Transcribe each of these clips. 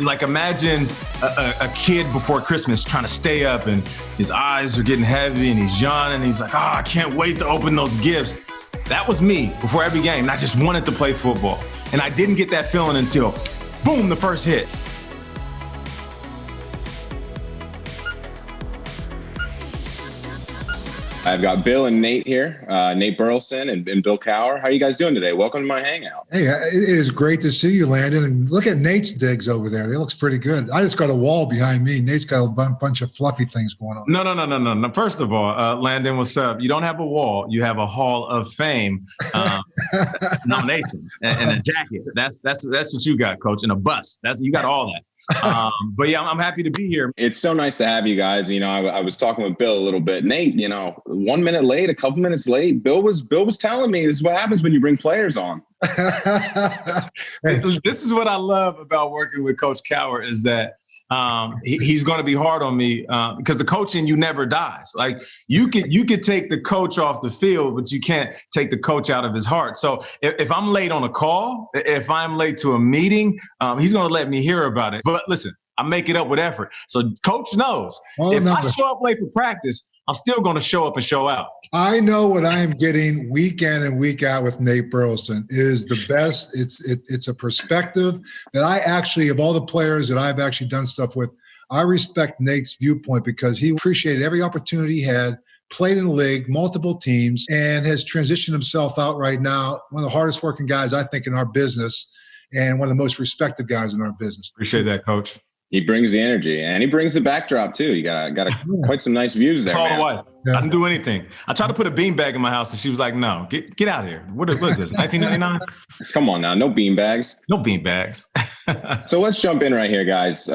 Like imagine a kid before Christmas trying to stay up and his eyes are getting heavy and he's yawning and he's like, I can't wait to open those gifts. That was me before every game. And I just wanted to play football. And I didn't get that feeling until, boom, the first hit. I've got Bill and Nate here, Nate Burleson and Bill Cowher. How are you guys doing today? Welcome to my Hangout. Hey, it is great to see you, Landon. And look at Nate's digs over there. They looks pretty good. I just got a wall behind me. Nate's got a bunch of fluffy things going on. No. First of all, Landon, what's up? You don't have a wall. You have a Hall of Fame nomination and a jacket. That's what you got, Coach, and a bus. You got all that. But yeah, I'm happy to be here. It's so nice to have you guys. I was talking with Bill a little bit. Nate, 1 minute late, a couple minutes late. Bill was telling me this is what happens when you bring players on. This is what I love about working with Coach Cowher is that he's going to be hard on me because the coaching you never dies. Like you could take the coach off the field, but you can't take the coach out of his heart. So if I'm late on a call, if I'm late to a meeting, he's going to let me hear about it. But listen, I make it up with effort. So coach knows I show up late for practice, I'm still going to show up and show out. I know what I am getting week in and week out with Nate Burleson. It is the best. It's a perspective that I actually, of all the players that I've actually done stuff with, I respect Nate's viewpoint because he appreciated every opportunity he had, played in the league, multiple teams, and has transitioned himself out right now. One of the hardest working guys, I think, in our business and one of the most respected guys in our business. Appreciate that, Coach. He brings the energy and he brings the backdrop too. You got quite some nice views there. It's all the wife. Yeah. I didn't do anything. I tried to put a beanbag in my house and she was like, no, get out of here. What is this, 1999? Come on now, no beanbags. No beanbags. So let's jump in right here, guys.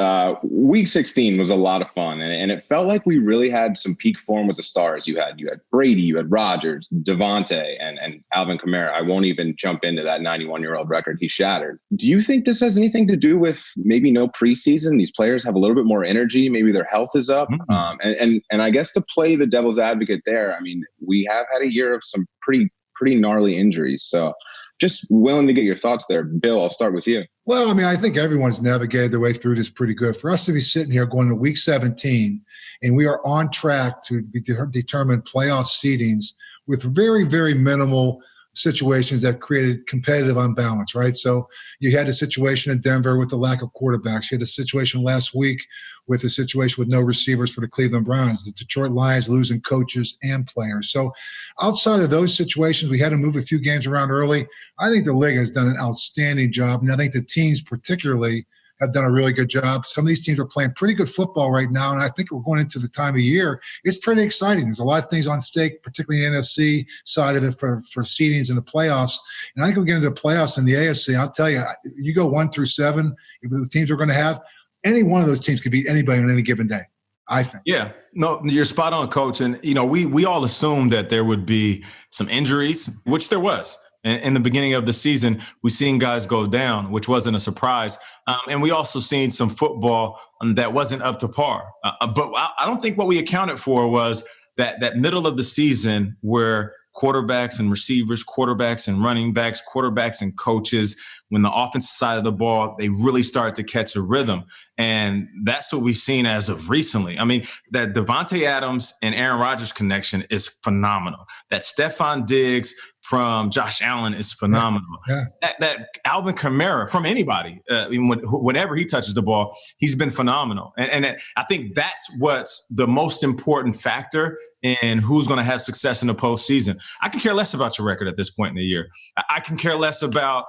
Week 16 was a lot of fun and it felt like we really had some peak form with the stars. You had Brady, you had Rodgers, Devontae, and Alvin Kamara. I won't even jump into that 91-year-old record he shattered. Do you think this has anything to do with maybe no preseason? These players have a little bit more energy. Maybe their health is up. Mm-hmm. And I guess to play the devil's advocate there, I mean, we have had a year of some pretty gnarly injuries. So just willing to get your thoughts there. Bill, I'll start with you. Well, I mean, I think everyone's navigated their way through this pretty good. For us to be sitting here going to week 17 and we are on track to determine playoff seedings with very, very minimal situations that created competitive unbalance, right? So you had a situation in Denver with the lack of quarterbacks. You had a situation last week with a situation with no receivers for the Cleveland Browns, the Detroit Lions losing coaches and players. So outside of those situations, we had to move a few games around early. I think the league has done an outstanding job. And I think the teams particularly have done a really good job. Some of these teams are playing pretty good football right now, and I think we're going into the time of year. It's pretty exciting. There's a lot of things on stake, particularly in the NFC side of it for seedings in the playoffs. And I think we'll get into the playoffs in the AFC. I'll tell you, you go 1 through 7, if the teams are going to have, any one of those teams could beat anybody on any given day, I think. Yeah, no, you're spot on, Coach. And, we all assumed that there would be some injuries, which there was. In the beginning of the season, we've seen guys go down, which wasn't a surprise. And we also seen some football that wasn't up to par. But I don't think what we accounted for was that middle of the season where quarterbacks and receivers, quarterbacks and running backs, quarterbacks and coaches, when the offensive side of the ball, they really started to catch a rhythm. And that's what we've seen as of recently. I mean, that Devontae Adams and Aaron Rodgers connection is phenomenal. That Stephon Diggs from Josh Allen is phenomenal. Yeah. That Alvin Kamara from anybody, whenever he touches the ball, he's been phenomenal. And I think that's what's the most important factor in who's going to have success in the postseason. I can care less about your record at this point in the year. I can care less about,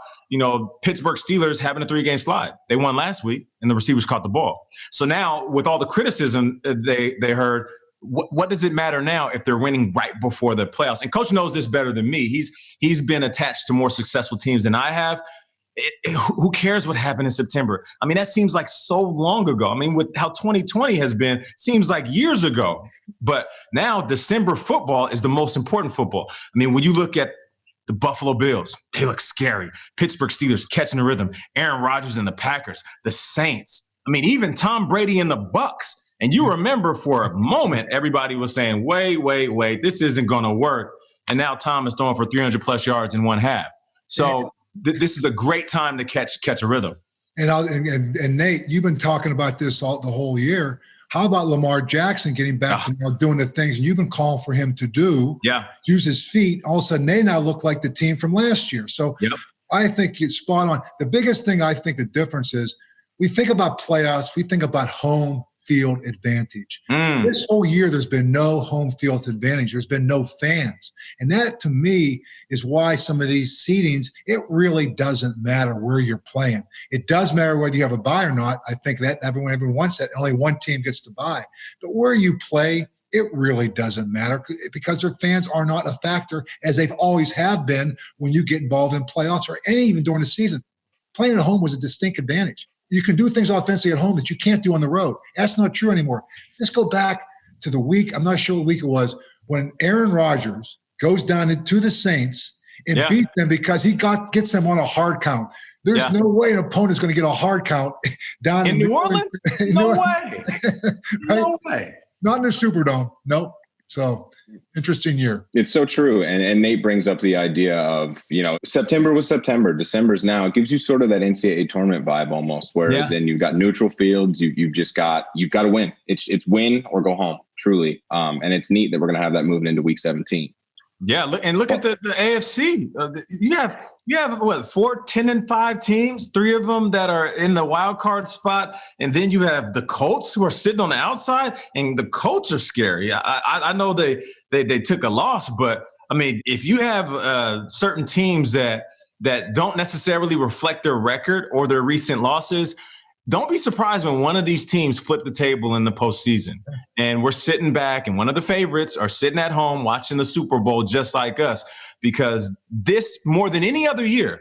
Pittsburgh Steelers having a 3-game slide. They won last week and the receivers caught the ball. So now with all the criticism they heard, what does it matter now if they're winning right before the playoffs? And Coach knows this better than me. He's been attached to more successful teams than I have. Who cares what happened in September? I mean, that seems like so long ago. I mean, with how 2020 has been, seems like years ago. But now December football is the most important football. I mean, when you look at the Buffalo Bills, they look scary. Pittsburgh Steelers catching the rhythm. Aaron Rodgers and the Packers, the Saints. I mean, even Tom Brady and the Bucks. And you remember for a moment, everybody was saying, wait, this isn't going to work. And now Tom is throwing for 300 plus yards in one half. So this is a great time to catch a rhythm. And Nate, you've been talking about this the whole year. How about Lamar Jackson getting back to now doing the things you've been calling for him to do? Yeah. Use his feet. All of a sudden, they now look like the team from last year. So I think it's spot on. The biggest thing I think the difference is we think about playoffs. We think about home field advantage. This whole year, there's been no home field advantage. There's been no fans. And that, to me, is why some of these seedings, it really doesn't matter where you're playing. It does matter whether you have a bye or not. I think that everyone wants that. Only one team gets to bye. But where you play, it really doesn't matter because their fans are not a factor as they've always have been when you get involved in playoffs or even during the season. Playing at home was a distinct advantage. You can do things offensively at home that you can't do on the road. That's not true anymore. Just go back to the week, I'm not sure what week it was, when Aaron Rodgers goes down into the Saints and beats them because he gets them on a hard count. There's no way an opponent's going to get a hard count down in New Orleans. No way. Right? No way. Not in the Superdome. Nope. So interesting year. It's so true. And Nate brings up the idea of, September was September, December's now. It gives you sort of that NCAA tournament vibe almost, whereas then you've got neutral fields. You've got to win. It's win or go home, truly. And it's neat that we're going to have that moving into week 17. Yeah, and look at the AFC. You have what, 4 10-5 teams, 3 of them that are in the wild card spot, and then you have the Colts who are sitting on the outside, and the Colts are scary. I know they took a loss, but I mean, if you have certain teams that don't necessarily reflect their record or their recent losses, don't be surprised when one of these teams flip the table in the postseason. And we're sitting back and one of the favorites are sitting at home watching the Super Bowl just like us, because this, more than any other year,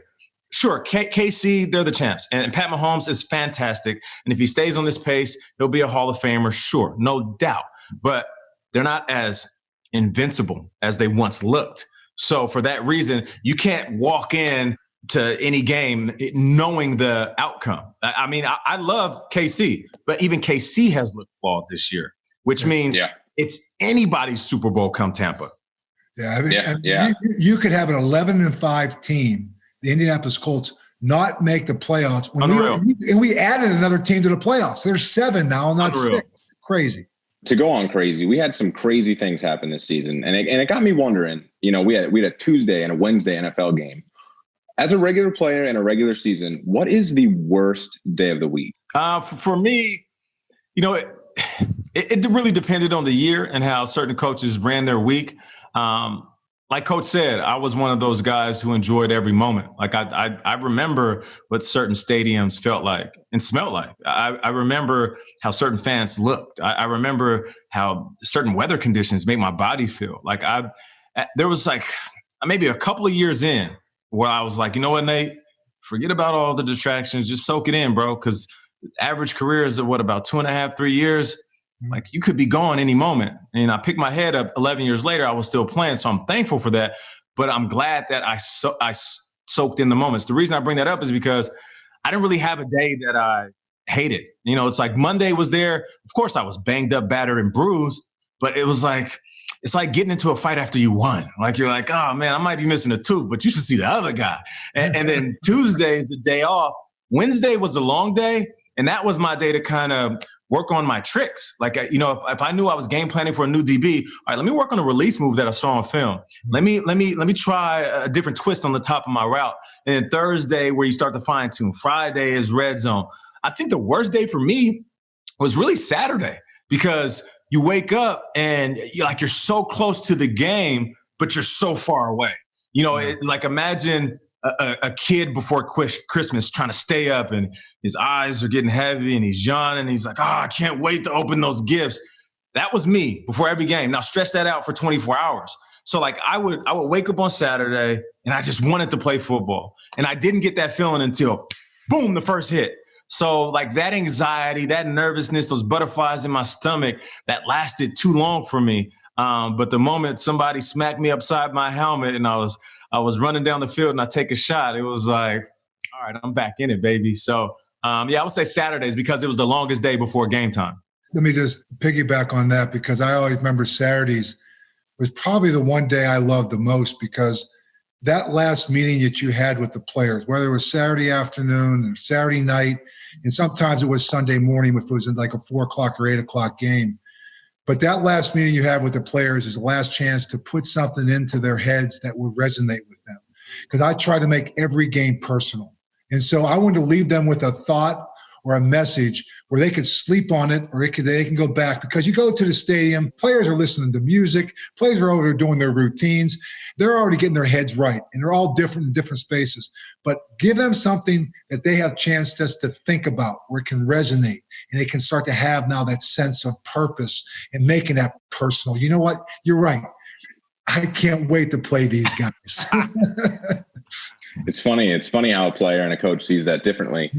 sure, KC, they're the champs. And Pat Mahomes is fantastic. And if he stays on this pace, he'll be a Hall of Famer, sure, no doubt. But they're not as invincible as they once looked. So for that reason, you can't walk in to any game knowing the outcome. I mean, I love KC, but even KC has looked flawed this year, which means it's anybody's Super Bowl come Tampa. Yeah, I mean, you could have an 11-5 team, the Indianapolis Colts, not make the playoffs. And we added another team to the playoffs. There's 7 now, not 6. Crazy. To go on crazy, we had some crazy things happen this season, and it got me wondering. We had a Tuesday and a Wednesday NFL game. As a regular player in a regular season, what is the worst day of the week? For me, it really depended on the year and how certain coaches ran their week. Like Coach said, I was one of those guys who enjoyed every moment. Like I remember what certain stadiums felt like and smelled like. I remember how certain fans looked. I remember how certain weather conditions made my body feel. Like there was like maybe a couple of years in where I was like, you know what, Nate? Forget about all the distractions. Just soak it in, bro. Because average career is about 2.5, 3 years. Like you could be gone any moment. And I picked my head up 11 years later. I was still playing. So I'm thankful for that. But I'm glad that I soaked in the moments. The reason I bring that up is because I didn't really have a day that I hated. It's like Monday was there. Of course, I was banged up, battered, and bruised. But it was like, it's like getting into a fight after you won. Like you're like, oh man, I might be missing a tooth, but you should see the other guy. And then Tuesday is the day off. Wednesday was the long day, and that was my day to kind of work on my tricks. Like, if I knew I was game planning for a new DB, all right, let me work on a release move that I saw on film. Let me try a different twist on the top of my route. And then Thursday, where you start to fine tune. Friday is red zone. I think the worst day for me was really Saturday, because you wake up and you're so close to the game, but you're so far away. Like imagine a kid before Christmas trying to stay up and his eyes are getting heavy and he's yawning and he's like, I can't wait to open those gifts. That was me before every game. Now stretch that out for 24 hours. So like I would wake up on Saturday and I just wanted to play football. And I didn't get that feeling until boom, the first hit. So like that anxiety, that nervousness, those butterflies in my stomach, that lasted too long for me. But the moment somebody smacked me upside my helmet and I was running down the field and I take a shot, it was like, all right, I'm back in it, baby. So I would say Saturdays because it was the longest day before game time. Let me just piggyback on that, because I always remember Saturdays was probably the one day I loved the most, because that last meeting that you had with the players, whether it was Saturday afternoon or Saturday night, and sometimes it was Sunday morning if it was in like a 4 o'clock or 8 o'clock game. But that last meeting you have with the players is the last chance to put something into their heads that will resonate with them. Because I try to make every game personal. And so I want to leave them with a thought or a message where they could sleep on it, or they can go back. Because you go to the stadium, players are listening to music, players are over there doing their routines. They're already getting their heads right, and they're all different in different spaces. But give them something that they have chance just to think about, where it can resonate, and they can start to have now that sense of purpose and making that personal. You know what? You're right. I can't wait to play these guys. It's funny how a player and a coach sees that differently.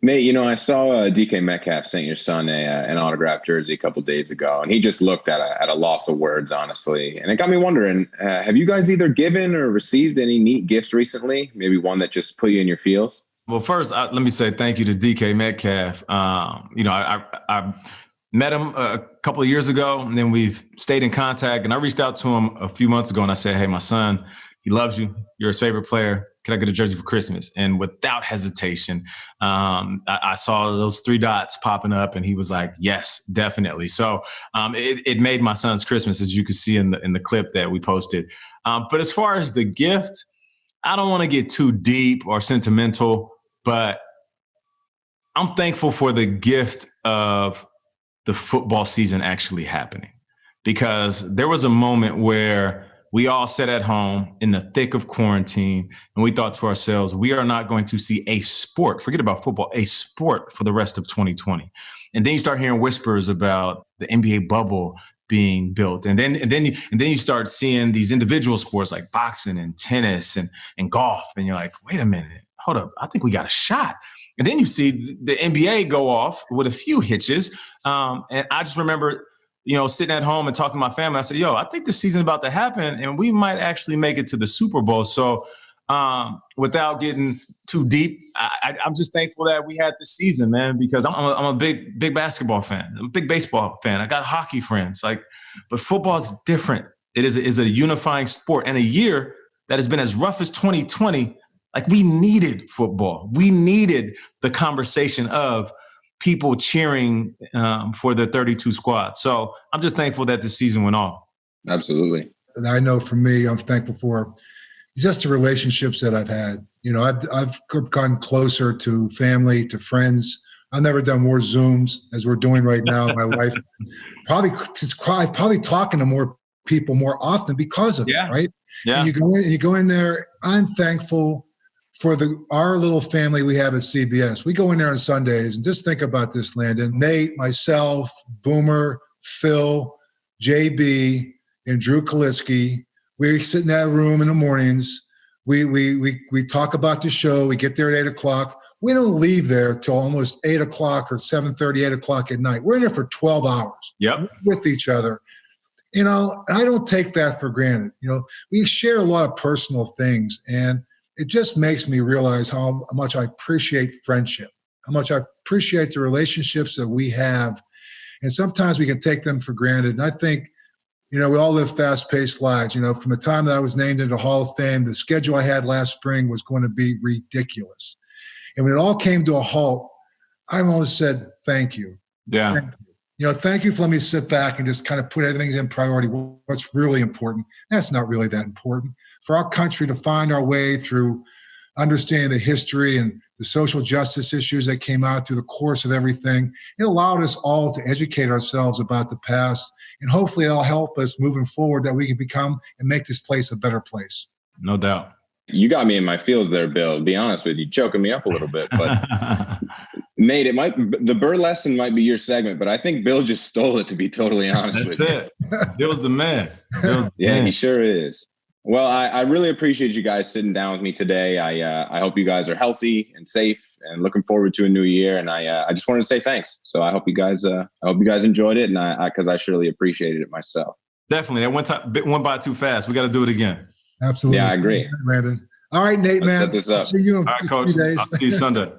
Nate, I saw DK Metcalf sent your son an autographed jersey a couple days ago, and he just looked at a loss of words, honestly. And it got me wondering, have you guys either given or received any neat gifts recently? Maybe one that just put you in your feels? Well, first, let me say thank you to DK Metcalf. I met him a couple of years ago, and then we've stayed in contact. And I reached out to him a few months ago, and I said, hey, my son, he loves you. You're his favorite player. Can I get a jersey for Christmas? And without hesitation, I saw those 3 dots popping up, and he was like, yes, definitely. So it made my son's Christmas, as you can see in the clip that we posted. But as far as the gift, I don't want to get too deep or sentimental, but I'm thankful for the gift of the football season actually happening, because there was a moment where we all sat at home in the thick of quarantine, and we thought to ourselves, we are not going to see a sport, forget about football, a sport for the rest of 2020. And then you start hearing whispers about the NBA bubble being built. And then you start seeing these individual sports like boxing and tennis and golf. And you're like, wait a minute, hold up, I think we got a shot. And then you see the NBA go off with a few hitches. And I just remember, sitting at home and talking to my family. I said, I think the season's about to happen, and we might actually make it to the Super Bowl. So without getting too deep, I'm just thankful that we had this season, man, because I'm a big basketball fan. I'm a big baseball fan. I got hockey friends. But football is different. It is a unifying sport. And a year that has been as rough as 2020, we needed football. We needed the conversation of people cheering for the 32 squad. So I'm just thankful that this season went off. Absolutely. And I know for me, I'm thankful for just the relationships that I've had. I've gotten closer to family, to friends. I've never done more Zooms as we're doing right now in my life. Probably talking to more people more often because of it, right? Yeah. And you go in there. I'm thankful for our little family we have at CBS. We go in there on Sundays, and just think about this, Landon. Nate, myself, Boomer, Phil, JB, and Drew Kaliski. We sit in that room in the mornings. We talk about the show. We get there at 8 o'clock. We don't leave there till almost 8 o'clock or 7:30, 8 o'clock at night. We're in there for 12 hours with each other. I don't take that for granted. We share a lot of personal things, and it just makes me realize how much I appreciate friendship, how much I appreciate the relationships that we have. And sometimes we can take them for granted. And I think, we all live fast-paced lives. From the time that I was named into the Hall of Fame, the schedule I had last spring was going to be ridiculous. And when it all came to a halt, I almost said, thank you. Yeah. Thank you. Thank you for letting me sit back and just kind of put everything in priority. What's really important? That's not really that important. For our country to find our way through understanding the history and the social justice issues that came out through the course of everything, it allowed us all to educate ourselves about the past. And hopefully it'll help us moving forward that we can become and make this place a better place. No doubt. You got me in my feels there, Bill. To be honest with you, choking me up a little bit. But Nate, the Burleson might be your segment, but I think Bill just stole it, to be totally honest with you. That's it. Bill's the man. He sure is. Well, I really appreciate you guys sitting down with me today. I hope you guys are healthy and safe, and looking forward to a new year. And I just wanted to say thanks. So I hope you guys enjoyed it, and because I surely appreciated it myself. Definitely. That went by too fast. We got to do it again. Absolutely. Yeah, I agree. Landon. All right, Nate, Let's man. set this up. See you in All right, a Coach. few days. I'll see you Sunday.